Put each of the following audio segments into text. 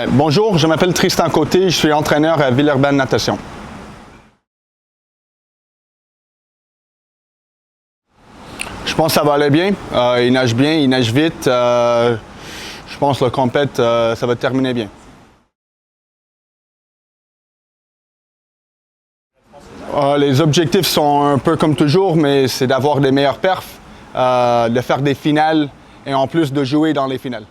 Bonjour, je m'appelle Tristan Côté, je suis entraîneur à Villeurbanne Natation. Je pense que ça va aller bien. Il nage bien, il nage vite. Je pense que le compète, ça va terminer bien. Les objectifs sont un peu comme toujours, mais c'est d'avoir des meilleurs perfs, de faire des finales et en plus de jouer dans les finales.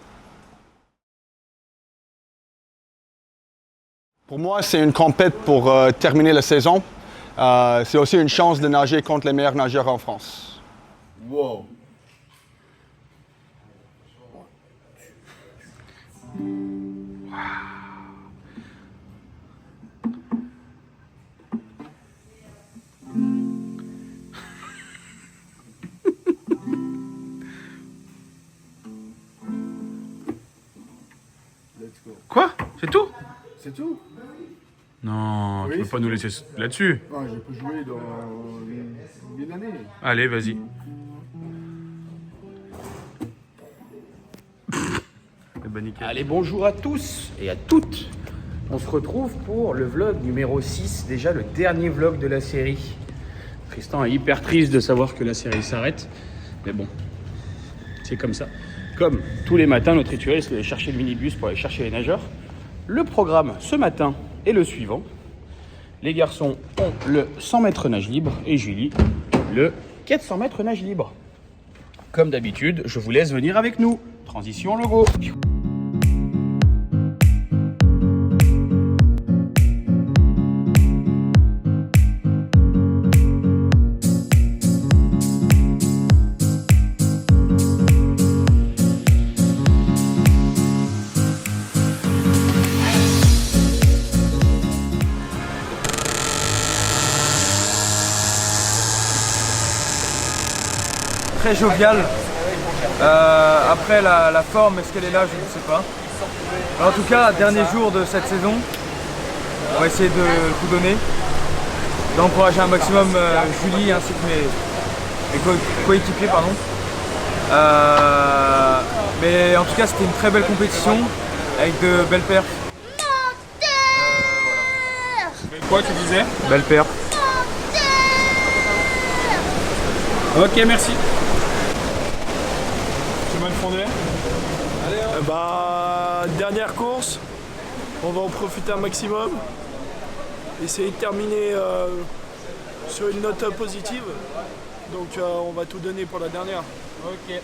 Pour moi, c'est une compète pour terminer la saison. C'est aussi une chance de nager contre les meilleurs nageurs en France. Wow. Quoi? C'est tout? C'est tout? Non, Oui, tu peux pas nous laisser là-dessus. Ah, je peux jouer dans une année. Allez, vas-y. Allez, bonjour à tous et à toutes. On se retrouve pour le vlog numéro 6, déjà le dernier vlog de la série. Tristan est hyper triste de savoir que la série s'arrête. Mais bon, c'est comme ça. Comme tous les matins, notre rituel, c'est d'aller chercher le minibus pour aller chercher les nageurs. Le programme ce matin est le suivant. Les garçons ont le 100 mètres nage libre et Julie le 400 mètres nage libre. Comme d'habitude, je vous laisse venir avec nous. Transition logo. Très jovial. Après la forme, est-ce qu'elle est là, je ne sais pas. En tout cas, dernier jour de cette saison, on va essayer de tout donner, d'encourager un maximum Julie ainsi que mes coéquipiers. Mais en tout cas, c'était une très belle compétition avec de belles perfs. Quoi, tu disais? Belles perfs. Ok, merci. Chemin de Fondé. Dernière course, on va en profiter un maximum, essayer de terminer sur une note positive, donc on va tout donner pour la dernière. Ok.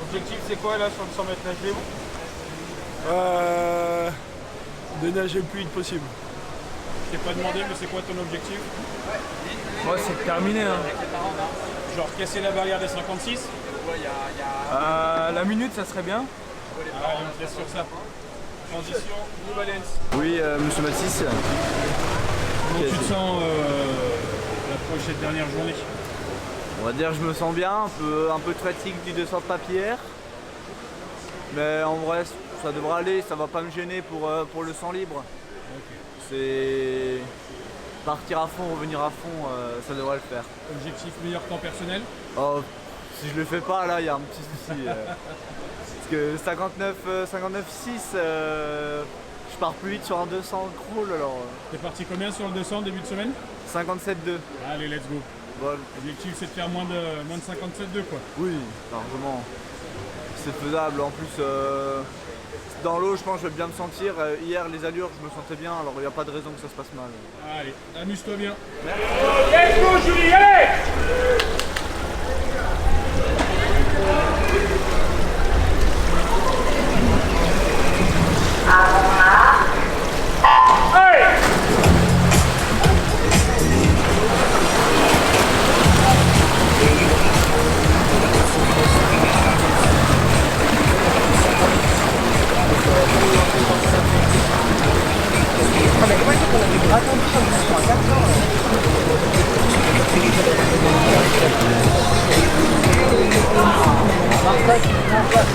Objectif, c'est quoi là sur le 100 mètres nage libre? De nager le plus vite possible. Je t'ai pas demandé, mais c'est quoi ton objectif? Moi, c'est terminé. Genre casser la barrière des 56? La minute, ça serait bien. Allez, on te laisse sur ça. Transition, New Balance. Oui, monsieur Mathis. Comment tu te sens l'approche cette dernière journée? On va dire que je me sens bien, un peu de fatigue du 200 de papier. Mais en vrai, ça devrait aller, ça va pas me gêner pour le 100 libre. Okay. C'est partir à fond, revenir à fond, ça devrait le faire. Objectif meilleur temps personnel? Oh, si je le fais pas, là, il y a un petit souci. Parce que 59,6, je pars plus vite sur un 200 crawl alors. T'es parti combien sur le 200 début de semaine? 57,2. Allez, let's go. Bon. L'objectif c'est de faire moins de 57,2 quoi. Oui, largement. C'est faisable. En plus, dans l'eau, je pense que je vais bien me sentir. Hier, les allures, je me sentais bien, alors il n'y a pas de raison que ça se passe mal. Allez, amuse-toi bien. Let's go, Julie, allez!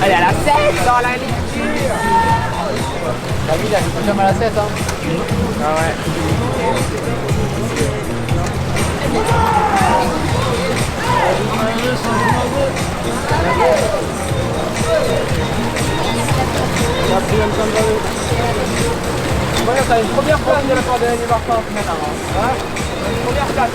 Allez, à la 7 dans la lecture. T'as vu, il a fait jamais à la 7, hein. Ah ouais. Quatrième t'as une première place de la part de Daniel Martin maintenant. Hein, une première place.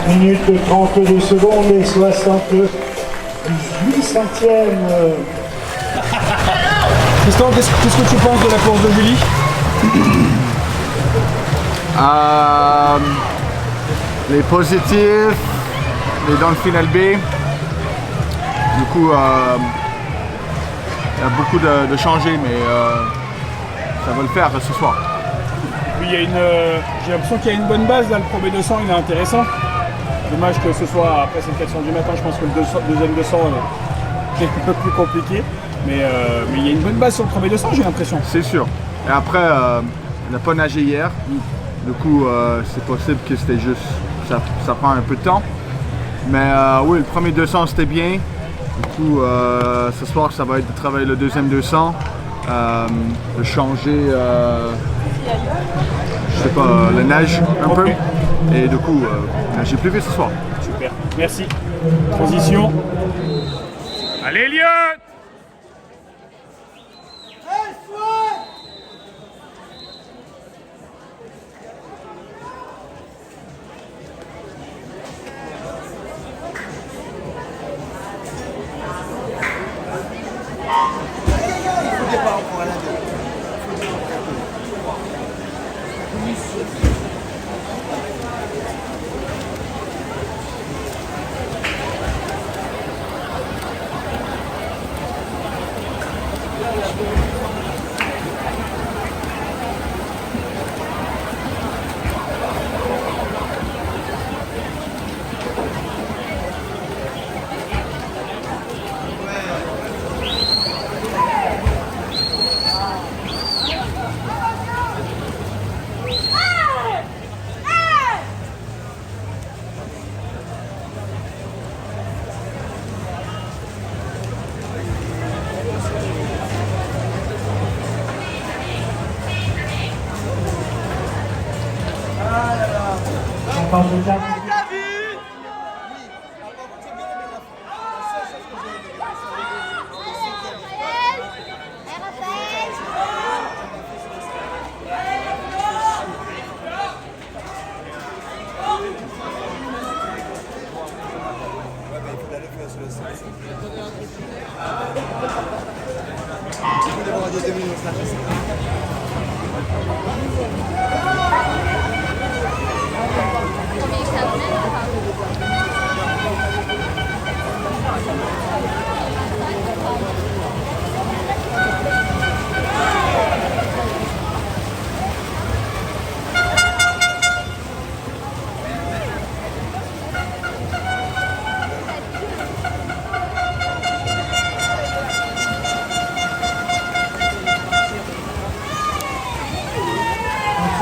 Minutes 32 secondes et 68 centièmes. Tristan, qu'est-ce que tu penses de la course de Julie? Les positifs, les dans le final B. Du coup, il y a beaucoup de changer, mais ça va le faire ce soir. Puis il y a j'ai l'impression qu'il y a une bonne base là, le Pro B200 il est intéressant. Dommage que ce soit après c'est le 400 du matin, je pense que le deuxième 200 est un peu plus compliqué. Mais il y a une bonne base sur le Pro B200, j'ai l'impression. C'est sûr. Et après, on n'a pas nagé hier. Du coup, c'est possible que c'était juste, ça prend un peu de temps. Mais oui, le premier 200 c'était bien. Du coup, ce soir, ça va être de travailler le deuxième 200, de changer, je sais pas, la neige un peu. Et du coup, nager plus vite ce soir. Super, merci. Transition. Allez, Elliot!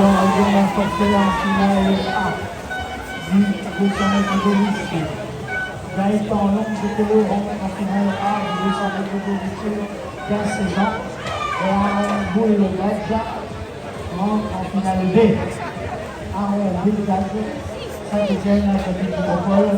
Arrivons à porter en finale A du 200 mètres de lycée. Gaëtan Longue de Laurent en finale A du 200 mètres de lycée, 15-16 ans. Et Aaron Boulet-Gadja rentre en finale B. Aaron Boulet-Gadja, Saint-Étienne, Académie de Métropole.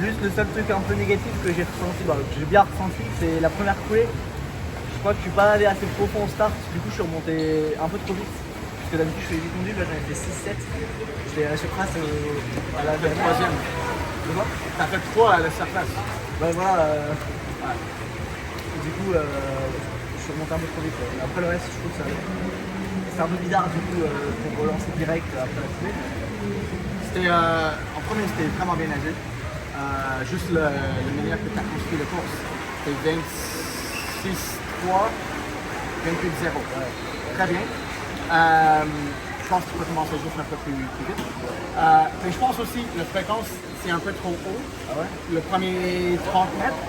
Juste le seul truc un peu négatif que j'ai ressenti, que j'ai bien ressenti, c'est la première coulée. Je crois que je suis pas allé assez profond au start, du coup je suis remonté un peu trop vite. Parce que d'habitude je fais 8 conduits, là j'en ai fait 6-7. J'étais à la surface à la troisième. T'as fait 3 à la surface. Ouais, voilà. Ouais. Du coup, je suis remonté un peu trop vite. Après le reste, je trouve que c'est un peu bizarre du coup pour relancer direct après la coulée. C'était, en premier, c'était vraiment bien nagé. Juste le manière que tu as construit le course, c'était 26-3, 28-0. Très bien. Je pense que tu peux commencer juste un peu plus vite. Mais je pense aussi que la fréquence, c'est un peu trop haut. Ah ouais? Le premier 30 mètres.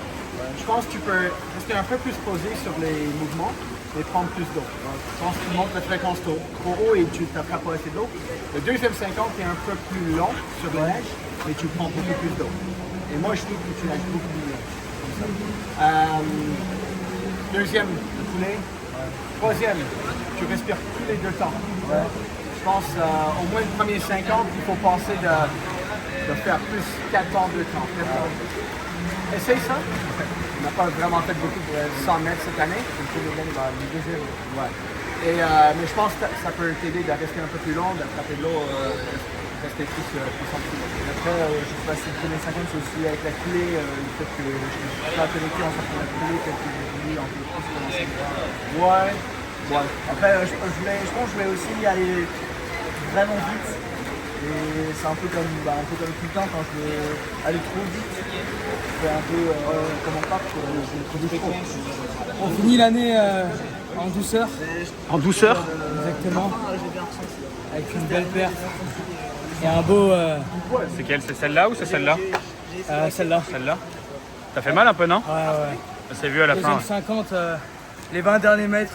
Je pense que tu peux rester un peu plus posé sur les mouvements et prendre plus d'eau. Je pense que tu montes la fréquence trop haut et tu ne pas assez d'eau. Le deuxième 50 est un peu plus long sur la neige, mais tu prends beaucoup plus d'eau. Et moi, je trouve que tu nages beaucoup plus long. Comme ça. Deuxième, le poulet. Troisième, tu respires tous les 2 temps. Je pense au moins le premier 50, il faut penser de faire plus 4 temps, 2 temps. Essaye ça. On n'a pas vraiment fait beaucoup de 100 mètres cette année. Le deuxième. Ouais. Mais je pense que ça peut t'aider de rester un peu plus long, d'attraper de l'eau, rester plus sensible. Après, je sais pas si le premier 50 c'est aussi avec la coulée, le fait que je ne suis pas connecté en sortant de la coulée, peut-être que j'ai voulu un peu plus commencer. Ouais. Après, je pense que je voulais aussi aller vraiment vite. Et c'est un peu comme tout le temps quand je veux aller trop vite. Je fais un peu comme on part, je trop vite. On finit l'année en douceur. En douceur? Exactement. Avec une belle paire. Et un beau... C'est quelle? C'est celle-là ou c'est celle-là? Celle-là. Celle-là. Ça fait mal un peu, non? Ouais. Ça s'est vu à la fin. Deuxième 50, les 20 derniers mètres,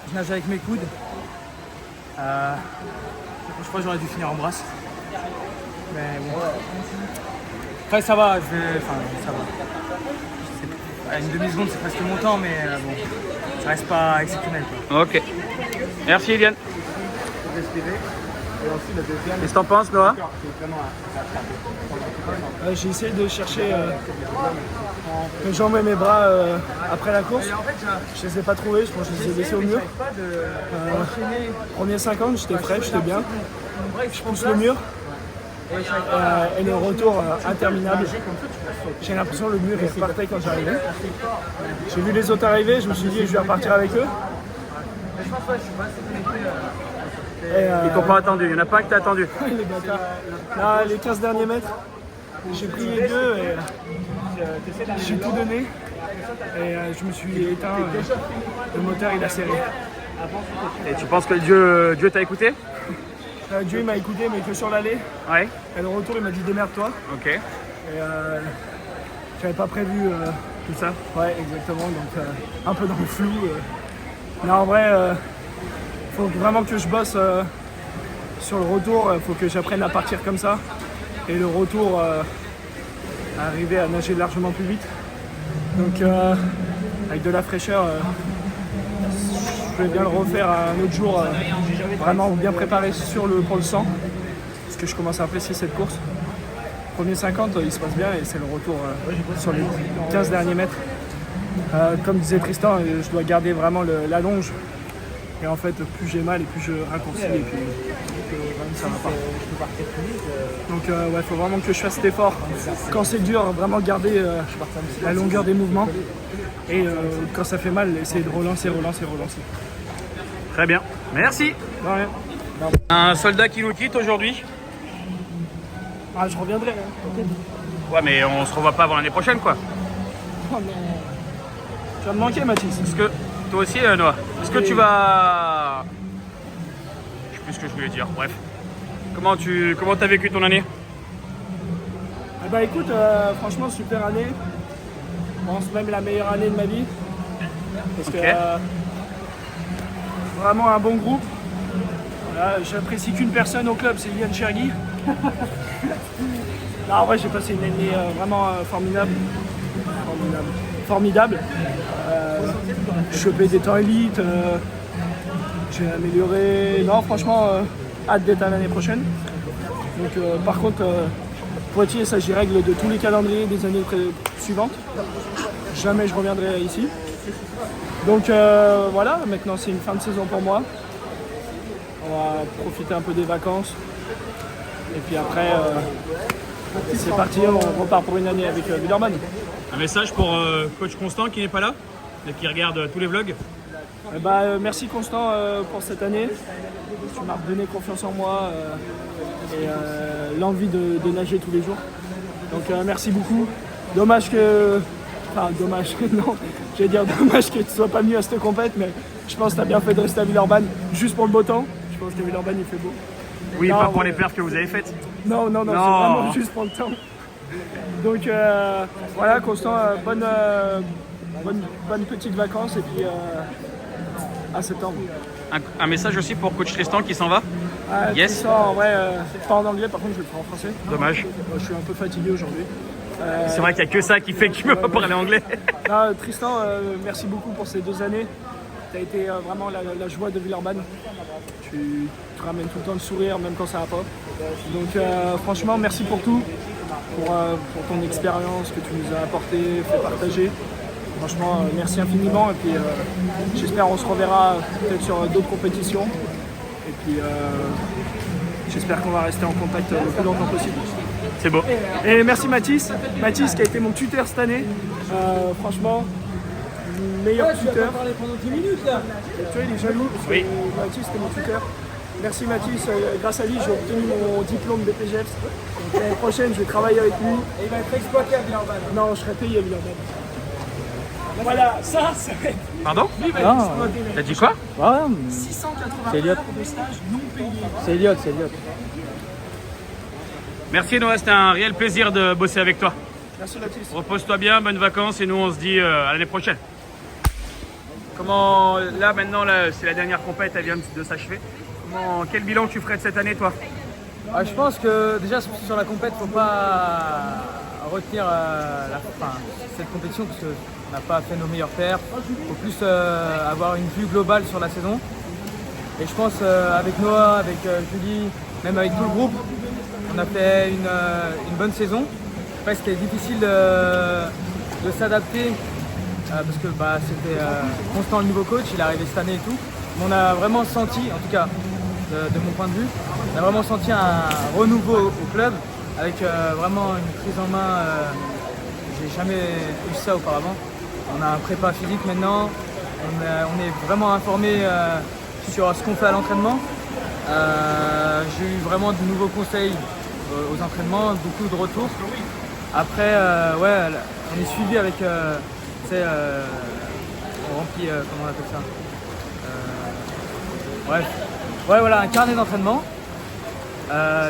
je nage avec mes coudes. Je crois que j'aurais dû finir en brasse. Mais bon. Après ça va, ça va. Une demi-seconde c'est presque mon temps, mais bon, ça reste pas exceptionnel, quoi. Ok. Merci Eliane. Qu'est-ce que t'en penses, Noah? J'ai essayé de chercher mes jambes et mes bras après la course. Je les ai pas trouvés, je pense que je les ai laissés au mur. Premier 50, j'étais frais, j'étais bien. Je pousse le mur. Et le retour interminable. J'ai l'impression que le mur est repartait quand j'arrivais. J'ai vu les autres arriver, je me suis dit je vais repartir avec eux. Ils t'ont pas attendu, il y en a pas un que t'as attendu. Les bâtards. Là, les 15 derniers mètres, j'ai pris les deux et j'ai tout donné. Et je me suis éteint, le moteur il a serré. Et tu penses que Dieu t'a écouté? Dieu il m'a écouté mais que sur l'allée. Ouais. Et le retour il m'a dit démerde-toi. Ok. Et j'avais pas prévu tout ça. Ouais exactement, donc un peu dans le flou. Mais en vrai, faut vraiment que je bosse sur le retour, il faut que j'apprenne à partir comme ça. Et le retour, arriver à nager largement plus vite. Donc avec de la fraîcheur, je vais bien le refaire un autre jour, vraiment bien préparé pour le 100. Parce que je commence à apprécier cette course. Premier 50, il se passe bien et c'est le retour sur les 15 derniers mètres. Comme disait Tristan, je dois garder vraiment la longe. Et en fait, plus j'ai mal et plus je raccourcis et puis ça va pas. Donc ouais, faut vraiment que je fasse cet effort. Quand c'est dur, vraiment garder la longueur des mouvements. Et quand ça fait mal, essayer de relancer. Très bien. Merci. De rien. Un soldat qui nous quitte aujourd'hui. Ah, je reviendrai. Hein. Ouais, mais on se revoit pas avant l'année prochaine, quoi. Oh, mais... Tu vas me manquer, Mathis. Est-ce que toi aussi, Noah, est-ce que tu vas... Je sais plus ce que je voulais dire. Bref. Comment t'as vécu ton année? Eh ben écoute, franchement, super année. Je pense même la meilleure année de ma vie. Parce que vraiment un bon groupe. Voilà, j'apprécie qu'une personne au club, c'est Liane Chergui. Non, en vrai, j'ai passé une année vraiment formidable. J'ai chopé des temps élites, j'ai amélioré. Non, franchement, hâte d'être à l'année prochaine. Donc, par contre, Poitiers, ça j'y règle de tous les calendriers des années suivantes. Jamais je reviendrai ici. Donc voilà, maintenant c'est une fin de saison pour moi. On va profiter un peu des vacances. Et puis après, c'est parti, on repart pour une année avec Villeurbanne. Un message pour coach Constant qui n'est pas là et qui regarde tous les vlogs. Merci Constant pour cette année. Tu m'as redonné confiance en moi et l'envie de nager tous les jours. Donc merci beaucoup. Dommage que... Enfin dommage, non. J'allais dire dommage que tu sois pas venu à cette compète, mais je pense que tu as bien fait de rester à Villeurbanne juste pour le beau temps. Je pense que Villeurbanne il fait beau. Oui, non, pas pour les perfs que vous avez faites. Non, c'est vraiment juste pour le temps. Donc voilà, Constant, bonne petite vacances et puis à septembre. Un message aussi pour coach Tristan qui s'en va. Yes. Tristan, en vrai, pas en anglais, par contre je vais le faire en français. Dommage. Je suis un peu fatigué aujourd'hui. C'est vrai qu'il n'y a que ça qui fait que je ne peux pas parler anglais. Non, Tristan, merci beaucoup pour ces 2 années. Tu as été vraiment la joie de Villeurbanne. Tu ramènes tout le temps le sourire, même quand ça va pas. Donc franchement, merci pour tout, pour ton expérience que tu nous as apporté, fait partager. Franchement, merci infiniment. Et puis j'espère qu'on se reverra peut-être sur d'autres compétitions. Et puis j'espère qu'on va rester en contact le plus longtemps possible. C'est beau. Et merci Mathis qui a été mon tuteur cette année. Franchement, meilleur tuteur. Pendant 10 minutes là. Tu vois, il est jaloux. Oui. Mathis, c'était mon tuteur. Merci Mathis, grâce à lui, j'ai obtenu mon diplôme BPGEPS. Donc l'année prochaine, je vais travailler avec lui. Et il va être exploité à Villeurbanne. Non, je serai payé à Villeurbanne. Voilà, ça, c'est... Pardon? Lui, il va être exploité. T'as dit quoi? 680 heures de stage non payé. C'est Elliot. Merci Noah, c'était un réel plaisir de bosser avec toi. Merci Baptiste. Repose-toi bien, bonnes vacances et nous on se dit à l'année prochaine. Comment, là maintenant, là, c'est la dernière compète, elle vient de s'achever. Quel bilan tu ferais de cette année toi? Je pense que déjà sur la compète, faut pas retenir cette compétition parce qu'on n'a pas fait nos meilleurs perfs. Il faut plus avoir une vue globale sur la saison. Et je pense avec Noah, avec Julie, même avec tout le groupe, on a fait une bonne saison. Après c'était difficile de s'adapter parce que c'était Constant le nouveau coach, il est arrivé cette année et tout. Mais on a vraiment senti, en tout cas de mon point de vue, on a vraiment senti un renouveau au club avec vraiment une prise en main. J'ai jamais eu ça auparavant. On a un prépa physique maintenant, on est vraiment informé sur ce qu'on fait à l'entraînement. J'ai eu vraiment de nouveaux conseils aux entraînements, beaucoup de retours. Après, on est suivi avec, on remplit, comment on appelle ça, voilà, un carnet d'entraînement.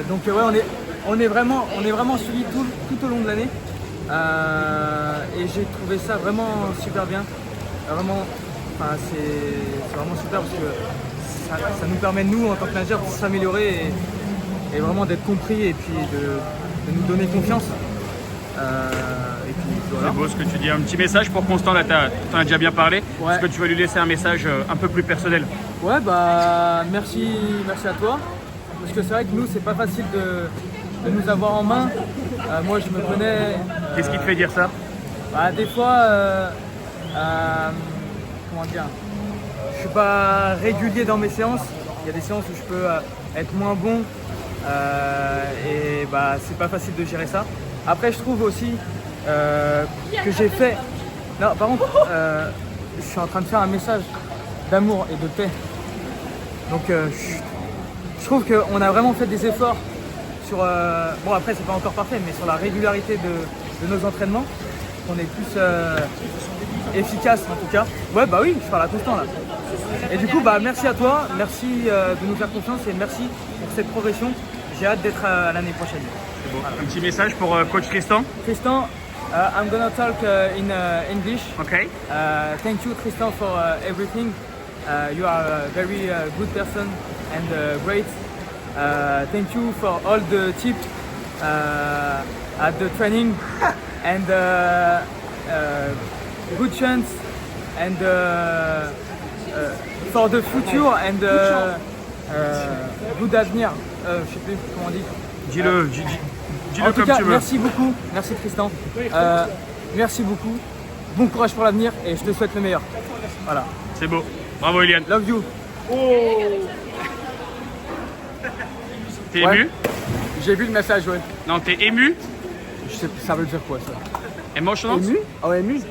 Donc on est vraiment suivi tout au long de l'année. Et j'ai trouvé ça vraiment super bien. C'est vraiment super parce que ça nous permet, nous, en tant que manager, de s'améliorer et vraiment d'être compris et puis de nous donner confiance. Et puis, voilà. C'est beau ce que tu dis. Un petit message pour Constant, là, t'en as déjà bien parlé. Ouais. Est-ce que tu vas lui laisser un message un peu plus personnel? Ouais, merci à toi. Parce que c'est vrai que nous, c'est pas facile de nous avoir en main. Moi, je me connais. Qu'est-ce qui te fait dire ça? Des fois, comment dire, je suis pas régulier dans mes séances. Il y a des séances où je peux être moins bon et c'est pas facile de gérer ça. Après, je trouve aussi que j'ai fait. Non, par contre, je suis en train de faire un message d'amour et de paix. Donc, je trouve qu'on a vraiment fait des efforts sur. Bon, après, c'est pas encore parfait, mais sur la régularité de nos entraînements. On est plus efficace en tout cas. Ouais, oui, je parle à Constant là. Et du coup, merci à toi, merci de nous faire confiance et merci pour cette progression. J'ai hâte d'être à l'année prochaine. C'est beau. Voilà. Un petit message pour coach Tristan. Tristan, I'm gonna talk in English. Okay. Thank you, Tristan, for everything. You are a very good person and great. Thank you for all the tips at the training and good chance and for the future and good avenir. Je sais plus comment on dit. Dis-le en tout comme cas, tu veux. merci beaucoup, merci Tristan. Merci beaucoup. Bon courage pour l'avenir et je te souhaite le meilleur. Voilà. C'est beau. Bravo Eliane. Love you. T'es ému? J'ai vu le message, ouais. Non, t'es ému? Je sais, ça veut dire quoi ça? Emotional? Ému? Ah ouais, ému?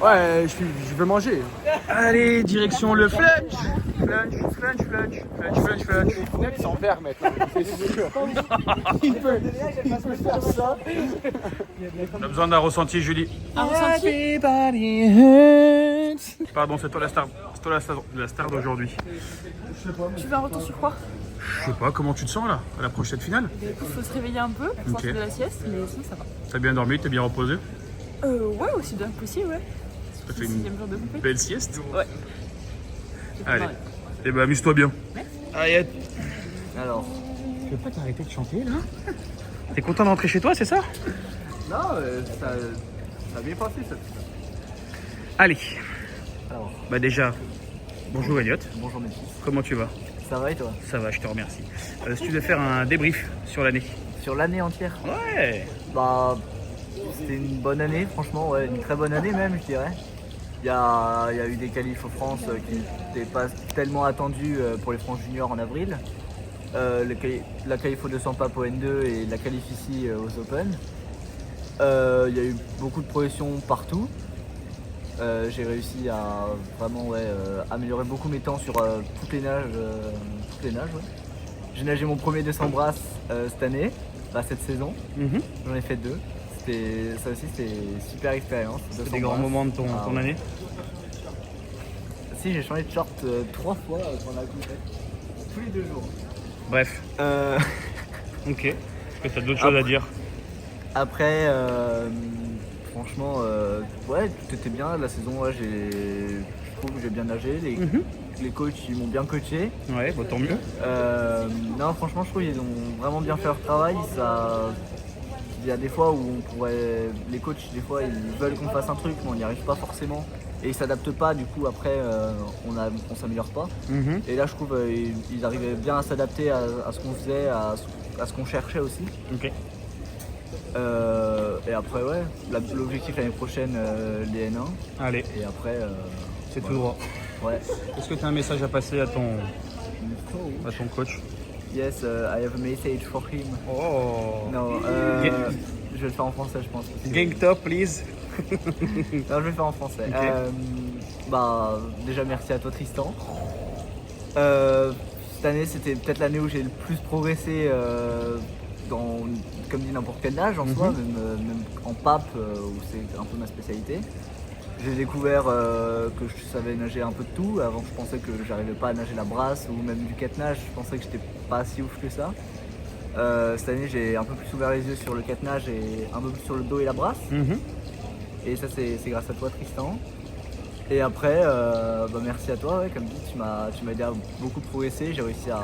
Ouais, je veux manger. Allez, direction le flunch. Flunch. Les fenêtres sont vertes maintenant, c'est sûr. Il peut faire ça. On a besoin d'un ressenti, Julie. Un ressenti? Pardon, c'est toi la star d'aujourd'hui. Tu veux un retour sur quoi? Je sais pas, comment tu te sens là, à l'approche de cette finale? Il faut se réveiller un peu, pour Ok. faire de la sieste, mais sinon ça va. T'as bien dormi, t'es bien reposé? Ouais, aussi bien que possible, ouais. T'as fait C'est le une 6e jour de compétition. belle sieste? Ouais. Allez, et amuse-toi bien. Ayette. Alors. Tu veux pas t'arrêter de chanter là? T'es content d'entrer chez toi, c'est ça? Non, ça a bien passé ça. Allez. Alors. Déjà, bonjour Elliot. Bonjour Métis. Comment tu vas? Ça va et toi? Ça va, je te remercie. Si tu veux faire un débrief sur l'année. Sur l'année entière? Ouais. C'était une bonne année, franchement, ouais, une très bonne année même, je dirais. Il y a eu des qualifs aux France qui n'étaient pas tellement attendus pour les France juniors en avril. La qualif aux 200 papes au N2 et la qualif ici aux Open. Il y a eu beaucoup de progression partout. J'ai réussi à vraiment améliorer beaucoup mes temps sur toutes les nages. Ouais. J'ai nagé mon premier 200 brasses cette année, cette saison. J'en ai fait 2. Ça aussi, c'était une super expérience. C'était des grands moments de ton année? Si, j'ai changé de short 3 fois pendant la compète. Tous les 2 jours. Bref. Ok. Est-ce que tu as d'autres choses à dire? Après, franchement, ouais, tout était bien. La saison, ouais, je trouve que j'ai bien nagé. Les coachs, ils m'ont bien coaché. Ouais, bah, tant mieux. Non, franchement, je trouve qu'ils ont vraiment bien fait leur travail. Il y a des fois où les coachs, des fois, ils veulent qu'on fasse un truc, mais on n'y arrive pas forcément. Et ils s'adaptent pas, du coup, après, on s'améliore pas. Et là, je trouve qu'ils arrivaient bien à s'adapter à ce qu'on faisait, à ce qu'on cherchait aussi. Ok. Et après, ouais, l'objectif l'année prochaine, les N1. Allez. Et après, c'est tout droit. Ouais. Est-ce que tu as un message à passer à ton coach? Yes, I have a message for him. Oh. Non, je vais le faire en français, je pense. Gang top, please. Non, je vais le faire en français. Okay. Bah, déjà, merci à toi, Tristan. Cette année, c'était peut-être l'année où j'ai le plus progressé comme dit n'importe quel nage en soi, même en pape, où c'est un peu ma spécialité. J'ai découvert que je savais nager un peu de tout. Avant, je pensais que j'arrivais pas à nager la brasse ou même du catenage. Je pensais que j'étais pas si ouf que ça. Cette année, j'ai un peu plus ouvert les yeux sur le catenage et un peu plus sur le dos et la brasse. Et ça, c'est grâce à toi, Tristan. Et après, bah, merci à toi. Ouais, comme dit, tu m'as aidé à beaucoup progresser. J'ai réussi à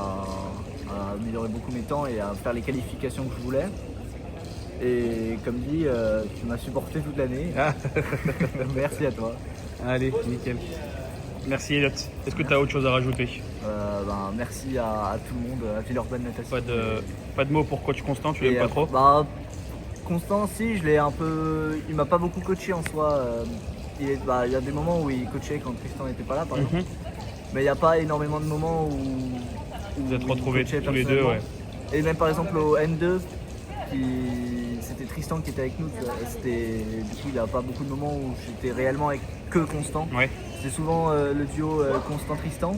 améliorer beaucoup mes temps et à faire les qualifications que je voulais. Et comme dit, tu m'as supporté toute l'année. Merci à toi. Allez, nickel. Merci Elliot. Est-ce que tu as autre chose à rajouter? Ben, merci à tout le monde, à Villeurbanne Natation. Pas de mots pour coach Constant, tu l'aimes pas trop? Bah, Constant, si, je l'ai un peu. Il m'a pas beaucoup coaché en soi. Il y a des moments où il coachait quand Tristan n'était pas là, par exemple. Mais il n'y a pas énormément de moments où vous êtes retrouvés tous les deux, ouais. Et même par exemple au N2, c'était Tristan qui était avec nous. Du coup, il n'y a pas beaucoup de moments où j'étais réellement avec que Constant. Ouais. C'est souvent le duo Constant-Tristan.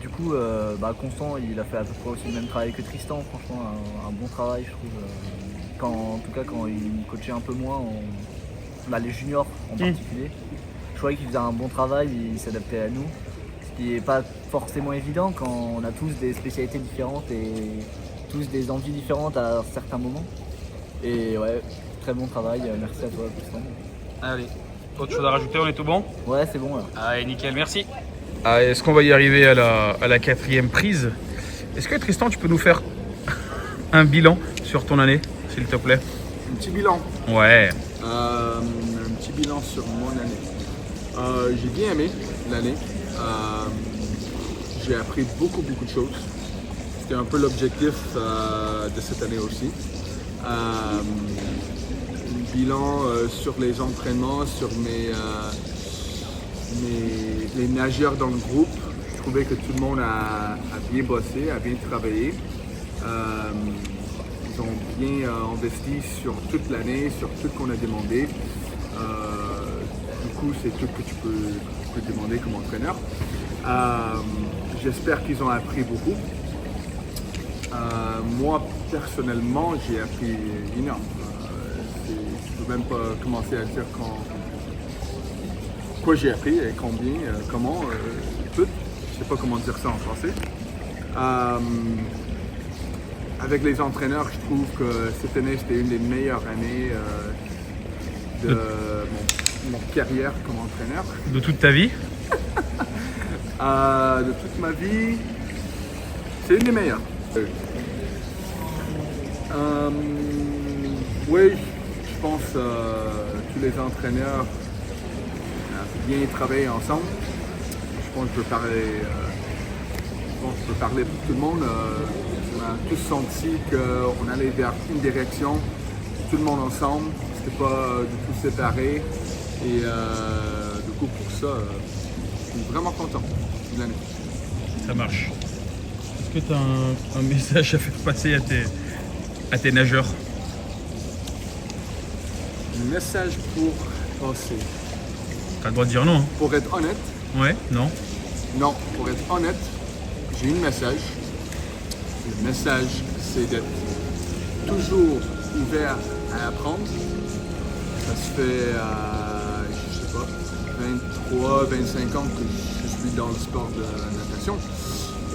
Du coup, Constant, il a fait à peu près aussi le même travail que Tristan. Franchement, un bon travail, je trouve. En tout cas, quand il me coachait un peu moins, les juniors en particulier, je trouvais qu'il faisait un bon travail, il s'adaptait à nous. Ce qui n'est pas forcément évident quand on a tous des spécialités différentes et tous des envies différentes à certains moments. Et ouais, très bon travail, merci à toi, Tristan. Allez, autre chose à rajouter, on est tout bon? Ouais, c'est bon là. Allez, nickel, merci. Est-ce qu'on va y arriver à la 4e prise? Est-ce que Tristan, tu peux nous faire un bilan sur ton année, s'il te plaît? Un petit bilan. Ouais. Un petit bilan sur mon année. J'ai bien aimé l'année. J'ai appris beaucoup de choses. C'était un peu l'objectif de cette année aussi. Un bilan sur les entraînements, sur les nageurs dans le groupe. Je trouvais que tout le monde a bien bossé, a bien travaillé. Ils ont bien investi sur toute l'année, sur tout ce qu'on a demandé. Du coup, c'est tout que tu peux demander comme entraîneur. J'espère qu'ils ont appris beaucoup. Moi, personnellement, j'ai appris énorme. Je ne peux même pas commencer à dire quoi j'ai appris et combien, comment, tout. Je ne sais pas comment dire ça en français. Avec les entraîneurs, je trouve que cette année, c'était une des meilleures années de mon carrière comme entraîneur. De toute ta vie? De toute ma vie, c'est une des meilleures. Oui, je pense tous les entraîneurs ont bien travaillé ensemble. Je pense que je peux parler pour tout le monde. On a tous senti qu'on allait vers une direction, tout le monde ensemble. C'était pas du tout séparé. Et du coup, pour ça, je suis vraiment content de l'année. Ça marche. Est-ce que tu as un message à faire passer à tes nageurs? Un message pour passer. Tu as le droit de dire non. Hein. Pour être honnête. Ouais, non. Non, pour être honnête, j'ai un message. Le message, c'est d'être toujours ouvert à apprendre. Ça se fait, je sais pas, 23, 25 ans que je suis dans le sport de la natation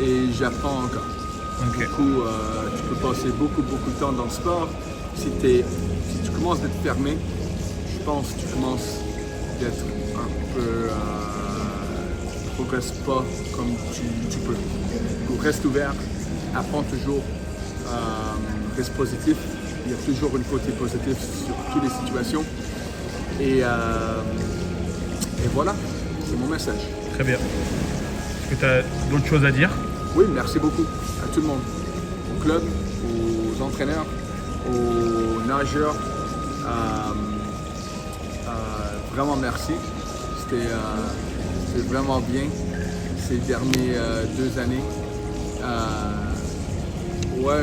et j'apprends encore. Okay. Du coup, tu peux passer beaucoup de temps dans le sport si tu commences d'être fermé, je pense que tu commences d'être un peu... progresse pas comme tu peux. Donc, reste ouvert, apprends toujours, reste positif. Il y a toujours un côté positif sur toutes les situations. Et voilà, c'est mon message. Très bien. Est-ce que tu as d'autres choses à dire? Oui, merci beaucoup à tout le monde. Au club, aux entraîneurs, aux nageurs. Vraiment merci. C'était vraiment bien ces dernières 2 années. Ouais,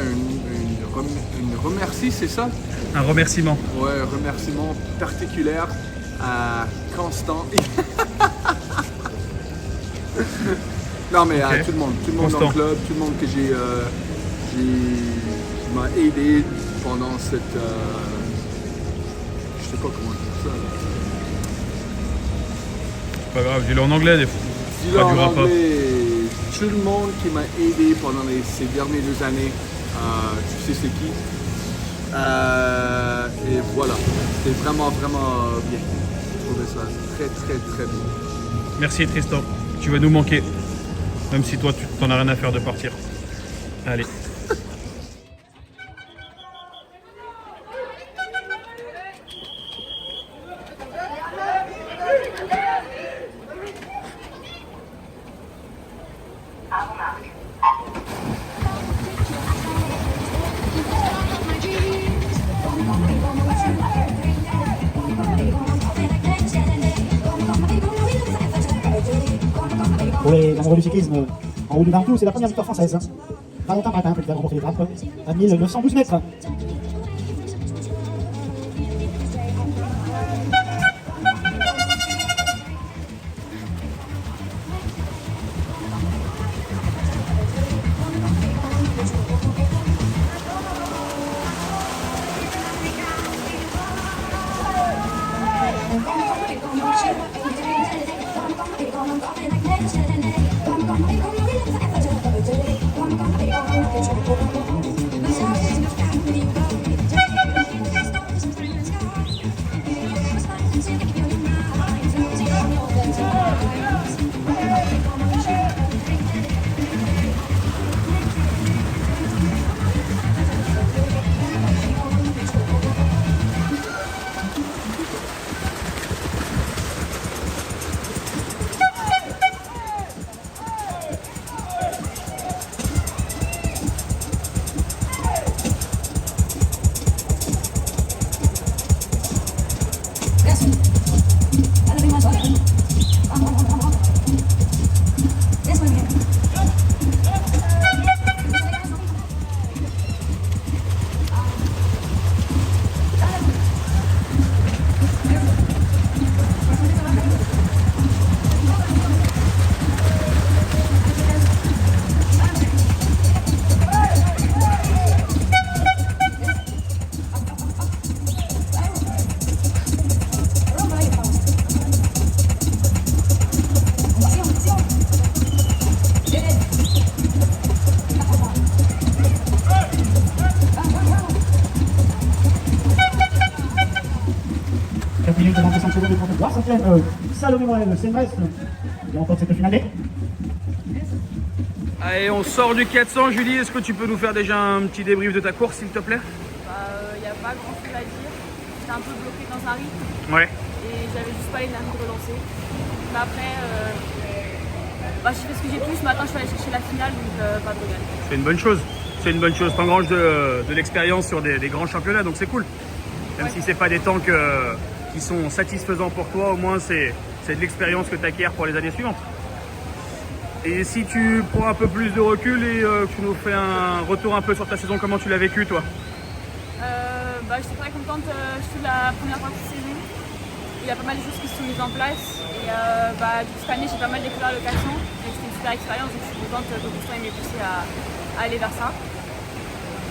une remercie, c'est ça? Un remerciement. Ouais, un remerciement particulier à Constant. Non, mais à tout le monde dans le club, tout le monde que qui m'a aidé pendant cette... je sais pas comment dire ça. C'est pas grave, dis-le en anglais des fois. Dis-le en anglais. Tout le monde qui m'a aidé pendant ces dernières 2 années, tu sais c'est qui. Et voilà, c'était vraiment bien. Je trouvais ça très bien. Merci Tristan, tu vas nous manquer. Même si toi tu t'en as rien à faire de partir. Allez. Pour les amoureux du cyclisme, en haut du Ventoux, c'est la première victoire française. Valentin Matin, qui a remporté les trappes à 1912 mètres. Salomé Morel, Saint-Brest, qui remporte cette finale. Allez, on sort du 400. Julie, est-ce que tu peux nous faire déjà un petit débrief de ta course, s'il te plaît? Il n'y a pas grand chose à dire. J'étais un peu bloqué dans un rythme. Ouais. Et j'avais juste pas l'énergie de relancer. Mais après, j'ai fait ce que j'ai pu. Ce matin, je suis allé chercher la finale, donc pas de regret. C'est une bonne chose. C'est une bonne chose. T'engranges de l'expérience sur des grands championnats, donc c'est cool. Même si c'est pas des temps qui sont satisfaisants pour toi, au moins c'est de l'expérience que tu acquiers pour les années suivantes. Et si tu prends un peu plus de recul et que tu nous fais un retour un peu sur ta saison, comment tu l'as vécu toi? J'étais très contente, surtout de la première partie de saison. Il y a pas mal de choses qui se sont mises en place. Et cette année, j'ai pas mal découvert le 400 et c'était une super expérience, donc je suis contente que Constant m'ait poussé à aller vers ça.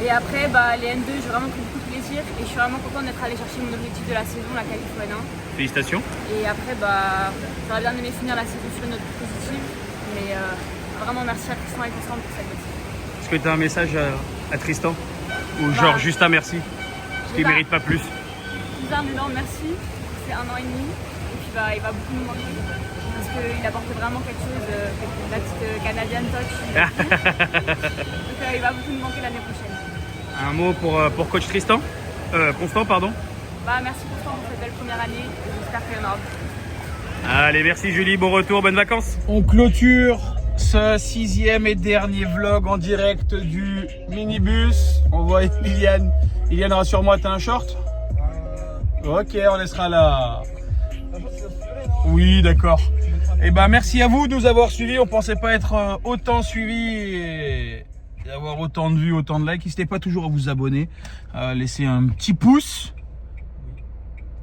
Et après, les N2, j'ai vraiment pris beaucoup de plaisir et je suis vraiment contente d'être allée chercher mon objectif de la saison, la qualif au N1. Félicitations. Et après, j'aurais bien aimé finir la saison sur une note positive, mais vraiment merci à Tristan et Constant pour cette note. Est-ce que tu as un message à Tristan? Ou genre juste un merci? Qui ne mérite pas plus. Déjà un énorme merci, c'est 1 an et demi, et puis bah, il va beaucoup nous manquer, parce qu'il apportait vraiment quelque chose, la petite Canadian touch. Donc il va beaucoup nous manquer l'année prochaine. Un mot pour coach Tristan Constant, pardon. Bah, merci Constant pour cette belle première année, j'espère qu'il y en aura beaucoup. Allez, merci Julie, bon retour, bonnes vacances. On clôture ce 6e et dernier vlog en direct du minibus. On voit Iliane. Iliane, rassure-moi, t'as un short? Ok, on laissera là. Oui, d'accord. Et ben merci à vous de nous avoir suivis. On pensait pas être autant suivis et avoir autant de vues, autant de likes. N'hésitez pas toujours à vous abonner, à laisser un petit pouce.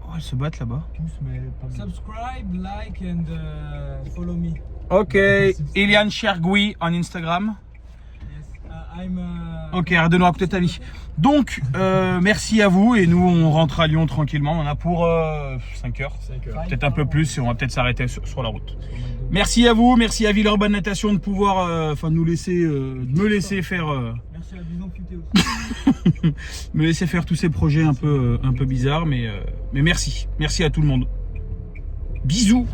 Oh, elles se battent là-bas. Subscribe, like and follow me. Ok, Iliane Chergoui en Instagram. Ok, redonne-nous peut-être ta vie. Donc, merci à vous et nous on rentre à Lyon tranquillement. On en a pour 5 heures, peut-être un peu plus et on va peut-être s'arrêter sur la route. Merci à vous, merci à Villeurbanne Natation de pouvoir, de me laisser faire. Merci à Bison Futé aussi. Me laisser faire tous ces projets un peu bizarres, mais merci à tout le monde. Bisous.